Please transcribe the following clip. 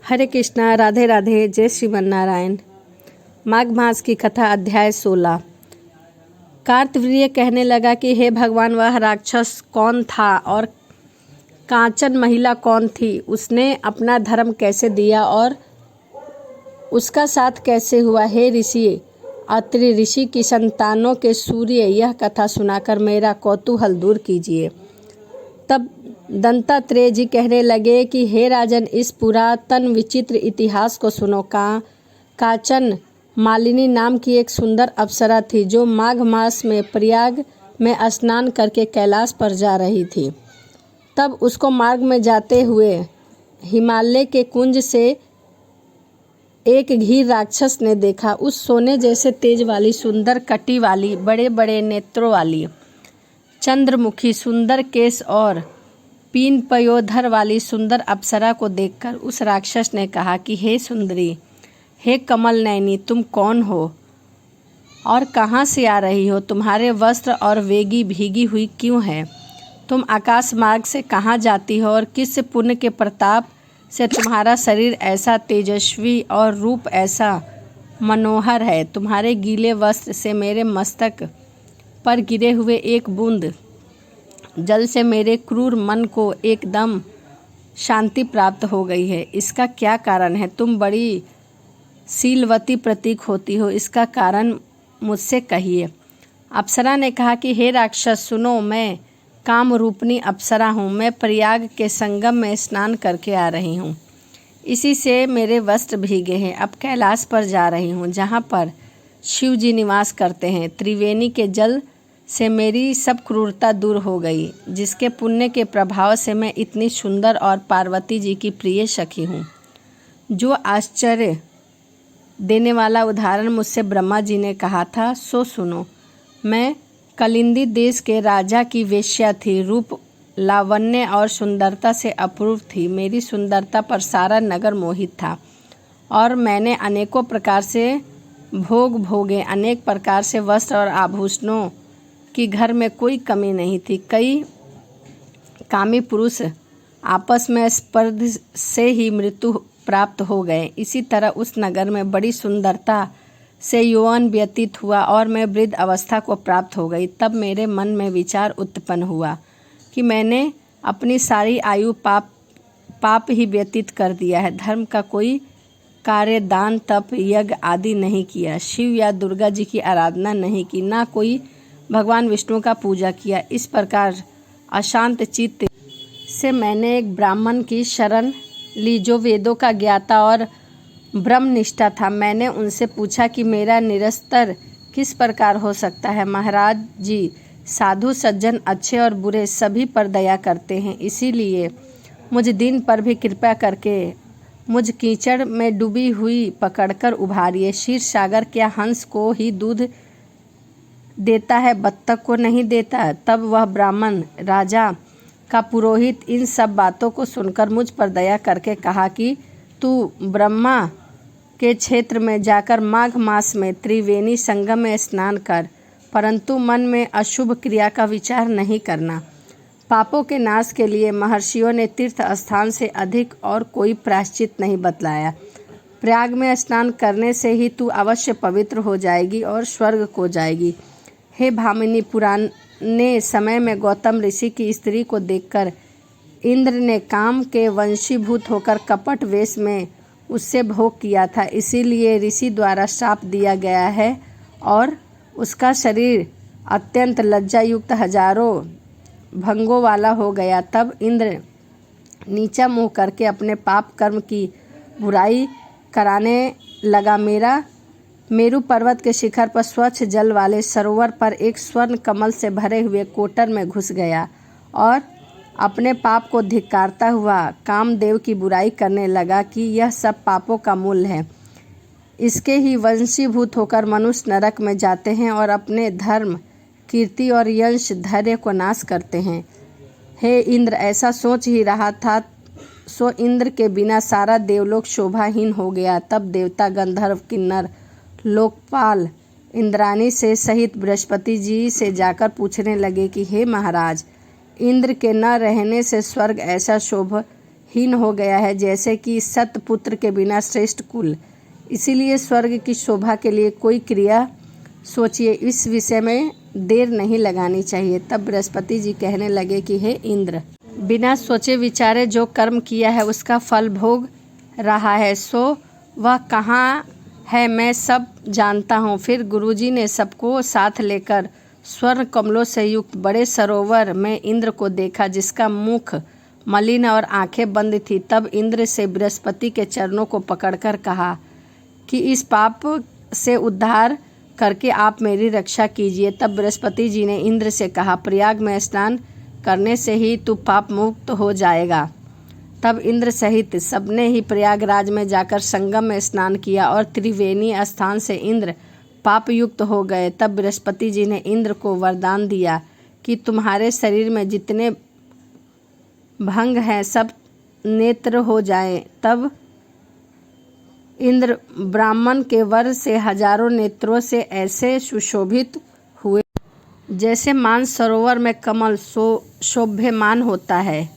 हरे कृष्णा, राधे राधे, जय श्रीमन नारायण। माघ मास की कथा, अध्याय 16। कार्तवीर्य कहने लगा कि हे भगवान, वह राक्षस कौन था और कांचन महिला कौन थी? उसने अपना धर्म कैसे दिया और उसका साथ कैसे हुआ? हे ऋषि, अत्रि ऋषि की संतानों के सूर्य, यह कथा सुनाकर मेरा कौतूहल दूर कीजिए। तब दंतात्रेय जी कहने लगे कि हे राजन, इस पुरातन विचित्र इतिहास को सुनो। कांचन मालिनी नाम की एक सुंदर अप्सरा थी जो माघ मास में प्रयाग में स्नान करके कैलाश पर जा रही थी। तब उसको मार्ग में जाते हुए हिमालय के कुंज से एक घीर राक्षस ने देखा। उस सोने जैसे तेज वाली, सुंदर कटी वाली, बड़े बड़े नेत्रों वाली, चंद्रमुखी, सुंदर केश और पीन पयोधर वाली सुंदर अप्सरा को देखकर उस राक्षस ने कहा कि हे सुंदरी, हे कमल नयनी, तुम कौन हो और कहाँ से आ रही हो? तुम्हारे वस्त्र और वेगी भीगी हुई क्यों है? तुम आकाश मार्ग से कहाँ जाती हो और किस पुण्य के प्रताप से तुम्हारा शरीर ऐसा तेजस्वी और रूप ऐसा मनोहर है? तुम्हारे गीले वस्त्र से मेरे मस्तक पर गिरे हुए एक बूंद जल से मेरे क्रूर मन को एकदम शांति प्राप्त हो गई है। इसका क्या कारण है? तुम बड़ी शीलवती प्रतीक होती हो, इसका कारण मुझसे कहिए। अप्सरा ने कहा कि हे राक्षस, सुनो, मैं काम रूपनी अप्सरा हूँ। मैं प्रयाग के संगम में स्नान करके आ रही हूँ। इसी से मेरे वस्त्र भीगे हैं। अब कैलाश पर जा रही हूँ, जहाँ पर शिव जी निवास करते हैं। त्रिवेणी के जल से मेरी सब क्रूरता दूर हो गई, जिसके पुण्य के प्रभाव से मैं इतनी सुंदर और पार्वती जी की प्रिय सखी हूँ। जो आश्चर्य देने वाला उदाहरण मुझसे ब्रह्मा जी ने कहा था, सो सुनो। मैं कलिंदी देश के राजा की वेश्या थी। रूप, लावण्य और सुंदरता से अपूर्व थी। मेरी सुंदरता पर सारा नगर मोहित था और मैंने अनेकों प्रकार से भोग भोगे। अनेक प्रकार से वस्त्र और आभूषणों कि घर में कोई कमी नहीं थी। कई कामी पुरुष आपस में स्पर्ध से ही मृत्यु प्राप्त हो गए। इसी तरह उस नगर में बड़ी सुंदरता से यौवन व्यतीत हुआ और मैं वृद्ध अवस्था को प्राप्त हो गई। तब मेरे मन में विचार उत्पन्न हुआ कि मैंने अपनी सारी आयु पाप ही व्यतीत कर दिया है। धर्म का कोई कार्य, दान, तप, यज्ञ आदि नहीं किया। शिव या दुर्गा जी की आराधना नहीं की, ना कोई भगवान विष्णु का पूजा किया। इस प्रकार अशांत चित्त से मैंने एक ब्राह्मण की शरण ली जो वेदों का ज्ञाता और ब्रह्मनिष्ठा था। मैंने उनसे पूछा कि मेरा निरस्तर किस प्रकार हो सकता है? महाराज जी, साधु सज्जन, अच्छे और बुरे सभी पर दया करते हैं, इसीलिए मुझ दीन पर भी कृपा करके मुझ कीचड़ में डूबी हुई पकड़कर उभारिए। क्षीर सागर क्या हंस को ही दूध देता है, बत्तख को नहीं देता? तब वह ब्राह्मण राजा का पुरोहित इन सब बातों को सुनकर मुझ पर दया करके कहा कि तू ब्रह्मा के क्षेत्र में जाकर माघ मास में त्रिवेणी संगम में स्नान कर, परंतु मन में अशुभ क्रिया का विचार नहीं करना। पापों के नाश के लिए महर्षियों ने तीर्थ स्थान से अधिक और कोई प्रायश्चित नहीं बतलाया। प्रयाग में स्नान करने से ही तू अवश्य पवित्र हो जाएगी और स्वर्ग को जाएगी। हे भामिनी, पुराने समय में गौतम ऋषि की स्त्री को देखकर इंद्र ने काम के वंशीभूत होकर कपट वेश में उससे भोग किया था। इसीलिए ऋषि द्वारा श्राप दिया गया है और उसका शरीर अत्यंत लज्जायुक्त हजारों भंगों वाला हो गया। तब इंद्र नीचा मुँह करके अपने पाप कर्म की बुराई कराने लगा। मेरू पर्वत के शिखर पर स्वच्छ जल वाले सरोवर पर एक स्वर्ण कमल से भरे हुए कोटर में घुस गया और अपने पाप को धिक्कारता हुआ कामदेव की बुराई करने लगा कि यह सब पापों का मूल है। इसके ही वंशीभूत होकर मनुष्य नरक में जाते हैं और अपने धर्म, कीर्ति और यश धैर्य को नाश करते हैं। हे इंद्र, ऐसा सोच ही रहा था, सो इंद्र के बिना सारा देवलोक शोभाहीन हो गया। तब देवता, गंधर्व, किन्नर, लोकपाल इंद्राणी से सहित बृहस्पति जी से जाकर पूछने लगे कि हे महाराज, इंद्र के न रहने से स्वर्ग ऐसा शोभ हीन हो गया है, जैसे कि सतपुत्र के बिना श्रेष्ठ कुल। इसीलिए स्वर्ग की शोभा के लिए कोई क्रिया सोचिए, इस विषय में देर नहीं लगानी चाहिए। तब बृहस्पति जी कहने लगे कि हे इंद्र, बिना सोचे विचारे जो कर्म किया है उसका फल भोग रहा है, सो वह कहाँ है मैं सब जानता हूँ। फिर गुरुजी ने सबको साथ लेकर स्वर्ण कमलों से युक्त बड़े सरोवर में इंद्र को देखा, जिसका मुख मलिन और आंखें बंद थी। तब इंद्र से बृहस्पति के चरणों को पकड़कर कहा कि इस पाप से उद्धार करके आप मेरी रक्षा कीजिए। तब बृहस्पति जी ने इंद्र से कहा, प्रयाग में स्नान करने से ही तू पाप मुक्त हो जाएगा। तब इंद्र सहित सबने ही प्रयागराज में जाकर संगम में स्नान किया और त्रिवेणी स्थान से इंद्र पाप युक्त हो गए। तब बृहस्पति जी ने इंद्र को वरदान दिया कि तुम्हारे शरीर में जितने भंग हैं सब नेत्र हो जाएं। तब इंद्र ब्राह्मण के वर से हजारों नेत्रों से ऐसे सुशोभित हुए जैसे मानसरोवर में कमल शोभ्यमान होता है।